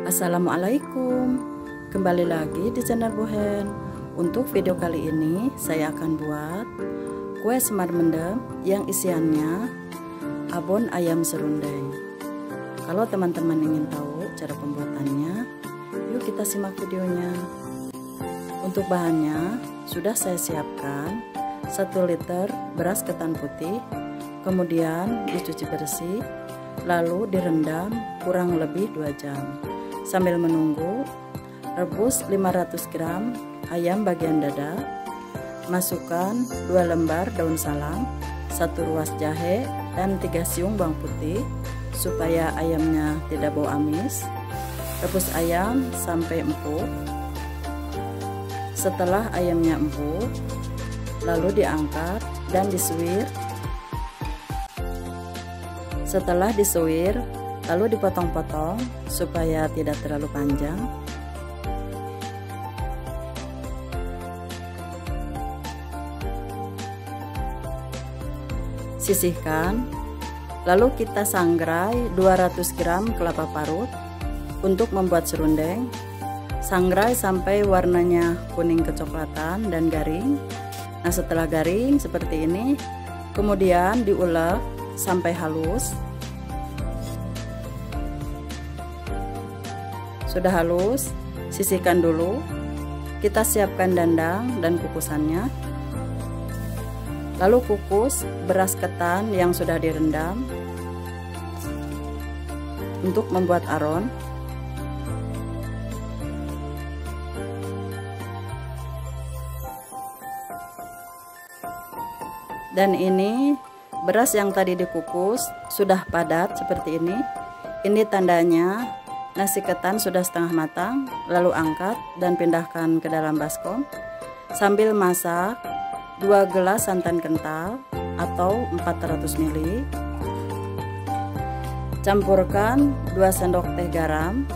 Assalamualaikum, kembali lagi di channel Bu Hen. Untuk video kali ini saya akan buat kue semar mendem yang isiannya abon ayam serundeng. Kalau teman-teman ingin tahu cara pembuatannya, yuk kita simak videonya. Untuk bahannya sudah saya siapkan 1 liter beras ketan putih, kemudian dicuci bersih, lalu direndam kurang lebih 2 jam. Sambil menunggu, rebus 500 gram ayam bagian dada, masukkan 2 lembar daun salam, 1 ruas jahe, dan 3 siung bawang putih supaya ayamnya tidak bau amis. Rebus ayam sampai empuk. Setelah ayamnya empuk, lalu diangkat dan disuir. Setelah disuir, lalu dipotong-potong supaya tidak terlalu panjang. Sisihkan, lalu kita sangrai 200 gram kelapa parut untuk membuat serundeng. Sangrai sampai warnanya kuning kecoklatan dan garing. Nah, setelah garing seperti ini, kemudian diulek sampai halus. Sudah halus, sisihkan dulu. Kita siapkan dandang dan kukusannya. Lalu kukus beras ketan yang sudah direndam untuk membuat aron. Dan ini beras yang tadi dikukus sudah padat seperti ini. Ini tandanya nasi ketan sudah setengah matang. Lalu angkat dan pindahkan ke dalam baskom. Sambil masak 2 gelas santan kental atau 400 ml. Campurkan 2 sendok teh garam,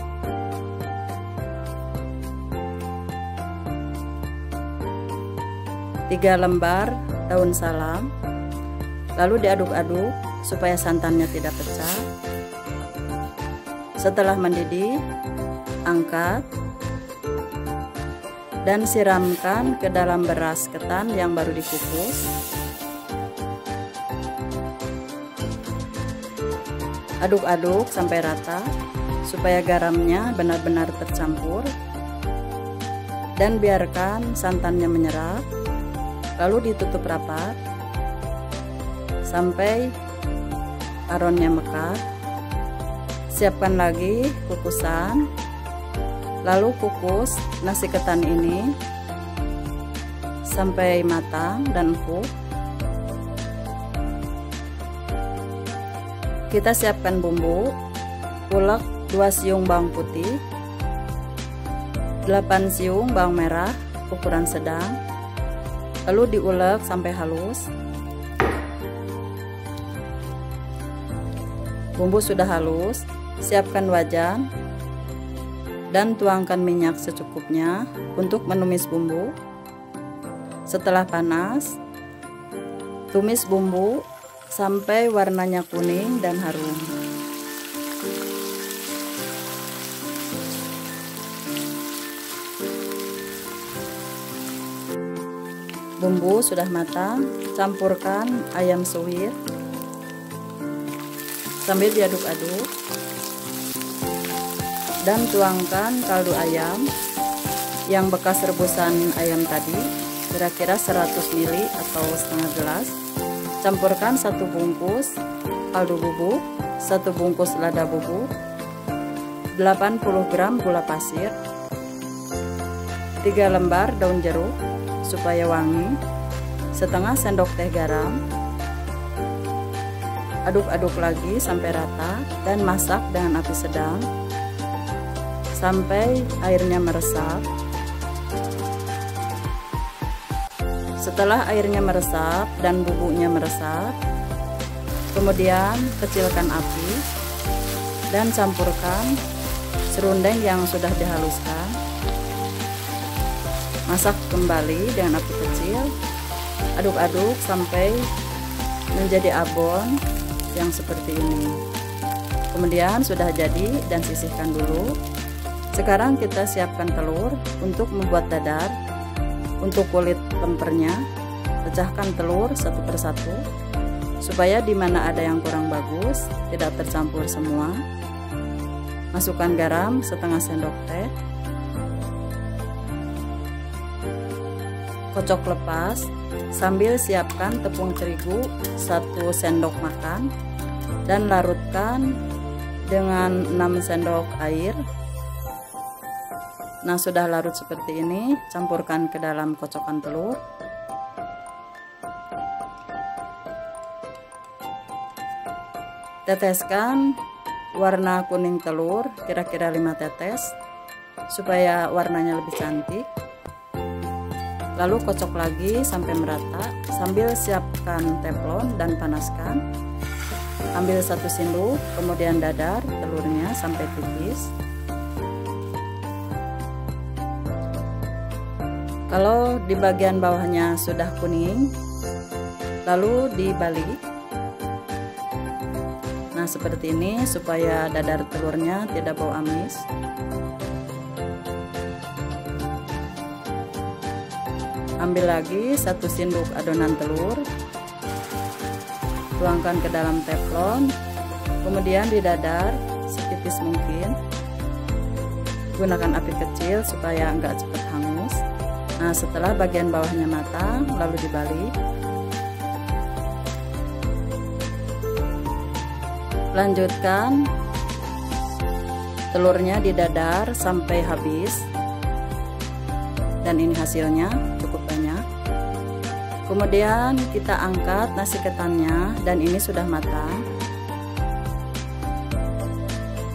tiga lembar daun salam. Lalu diaduk-aduk supaya santannya tidak pecah. Setelah mendidih, angkat dan siramkan ke dalam beras ketan yang baru dikukus. Aduk-aduk sampai rata supaya garamnya benar-benar tercampur, dan biarkan santannya menyerap. Lalu ditutup rapat sampai aronnya mekar. Siapkan lagi kukusan, lalu kukus nasi ketan ini sampai matang dan empuk. Kita siapkan bumbu. Ulek 2 siung bawang putih, 8 siung bawang merah ukuran sedang, lalu diulek sampai halus. Bumbu sudah halus, siapkan wajan dan tuangkan minyak secukupnya untuk menumis bumbu. Setelah panas, tumis bumbu sampai warnanya kuning dan harum. Bumbu sudah matang, campurkan ayam suwir sambil diaduk-aduk dan tuangkan kaldu ayam yang bekas rebusan ayam tadi, kira-kira 100 ml atau setengah gelas. Campurkan 1 bungkus kaldu bubuk, 1 bungkus lada bubuk, 80 gram gula pasir, 3 lembar daun jeruk supaya wangi, setengah sendok teh garam. Aduk-aduk lagi sampai rata dan masak dengan api sedang sampai airnya meresap. Setelah airnya meresap dan bumbunya meresap, kemudian kecilkan api dan campurkan serundeng yang sudah dihaluskan. Masak kembali dengan api kecil. Aduk-aduk sampai menjadi abon yang seperti ini. Kemudian sudah jadi dan sisihkan dulu. Sekarang kita siapkan telur untuk membuat dadar. Untuk kulit lempernya, pecahkan telur satu persatu supaya di mana ada yang kurang bagus tidak tercampur semua. Masukkan garam setengah sendok teh. Kocok lepas sambil siapkan tepung terigu 1 sendok makan dan larutkan dengan 6 sendok air. Nah, sudah larut seperti ini, campurkan ke dalam kocokan telur. Teteskan warna kuning telur kira-kira 5 tetes supaya warnanya lebih cantik. Lalu kocok lagi sampai merata sambil siapkan teflon dan panaskan. Ambil 1 sendok, kemudian dadar telurnya sampai tipis. Kalau di bagian bawahnya sudah kuning, lalu dibalik. Nah, seperti ini supaya dadar telurnya tidak bau amis. Ambil lagi 1 sendok adonan telur, tuangkan ke dalam teflon, kemudian didadar setipis mungkin. Gunakan api kecil supaya enggak cepat hangus. Nah, setelah bagian bawahnya matang, lalu dibalik. Lanjutkan telurnya didadar sampai habis. Dan ini hasilnya cukup banyak. Kemudian kita angkat nasi ketannya dan ini sudah matang.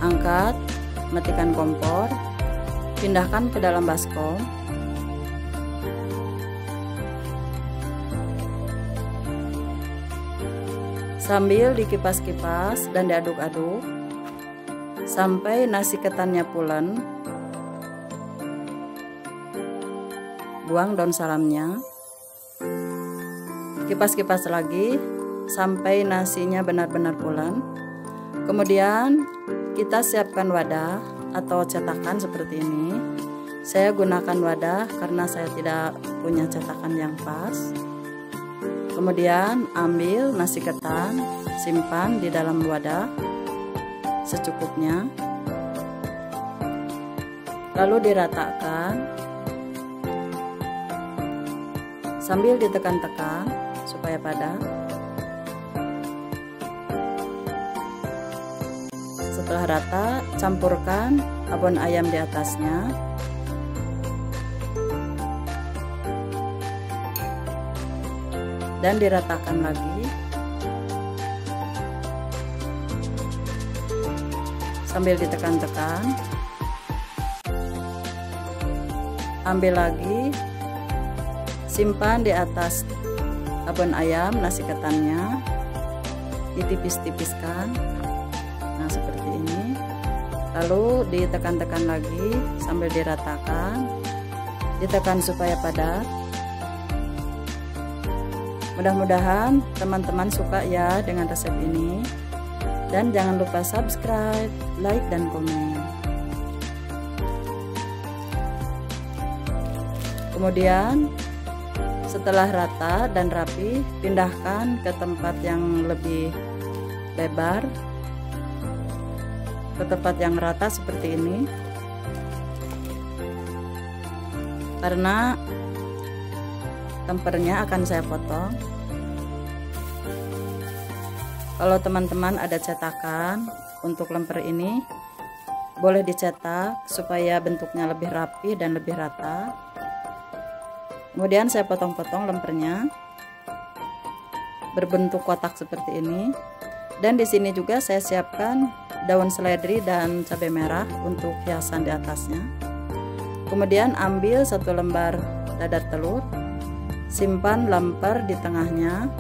Angkat, matikan kompor, pindahkan ke dalam baskom. Sambil dikipas-kipas dan diaduk-aduk sampai nasi ketannya pulen. Buang daun salamnya. Kipas-kipas lagi sampai nasinya benar-benar pulen. Kemudian kita siapkan wadah atau cetakan seperti ini. Saya gunakan wadah karena saya tidak punya cetakan yang pas. Kemudian ambil nasi ketan, simpan di dalam wadah secukupnya. Lalu diratakan sambil ditekan-tekan supaya padat. Setelah rata, campurkan abon ayam di atasnya. Dan diratakan lagi sambil ditekan-tekan. Ambil lagi, simpan di atas abon ayam nasi ketannya, ditipis-tipiskan. Nah, seperti ini. Lalu ditekan-tekan lagi sambil diratakan, ditekan supaya padat. Mudah-mudahan teman-teman suka ya dengan resep ini. Dan jangan lupa subscribe, like, dan komen. Kemudian setelah rata dan rapi, pindahkan ke tempat yang lebih lebar, ke tempat yang rata seperti ini. Karena lempernya akan saya potong. Kalau teman-teman ada cetakan untuk lemper ini, boleh dicetak supaya bentuknya lebih rapi dan lebih rata. Kemudian saya potong-potong lempernya berbentuk kotak seperti ini. Dan di sini juga saya siapkan daun seledri dan cabai merah untuk hiasan di atasnya. Kemudian ambil 1 lembar dadar telur, simpan lemper di tengahnya,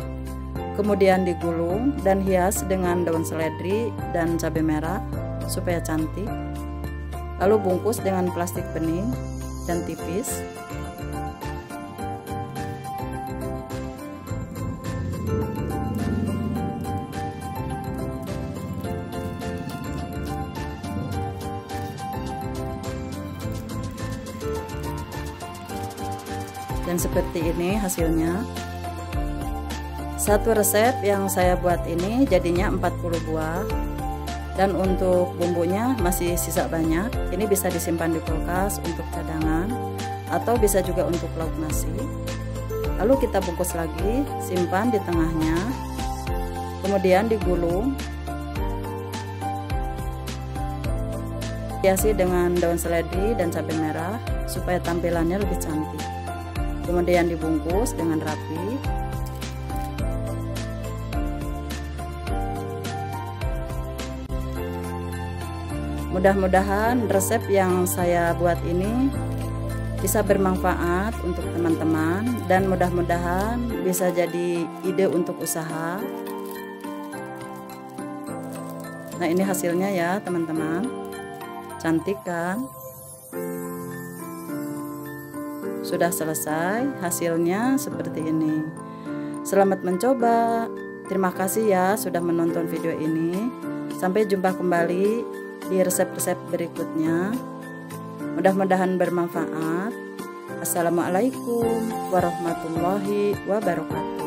kemudian digulung dan hias dengan daun seledri dan cabai merah supaya cantik. Lalu bungkus dengan plastik bening dan tipis. Dan seperti ini hasilnya. Satu resep yang saya buat ini jadinya 40 buah. Dan untuk bumbunya masih sisa banyak. Ini bisa disimpan di kulkas untuk cadangan atau bisa juga untuk lauk nasi. Lalu kita bungkus lagi, simpan di tengahnya. Kemudian digulung. Hiasi dengan daun seledri dan cabai merah supaya tampilannya lebih cantik. Kemudian dibungkus dengan rapi. Mudah-mudahan resep yang saya buat ini bisa bermanfaat untuk teman-teman dan mudah-mudahan bisa jadi ide untuk usaha. Nah, ini hasilnya ya teman-teman. Cantik kan? Sudah selesai, hasilnya seperti ini. Selamat mencoba. Terima kasih ya sudah menonton video ini. Sampai jumpa kembali di resep-resep berikutnya. Mudah-mudahan bermanfaat. Assalamualaikum warahmatullahi wabarakatuh.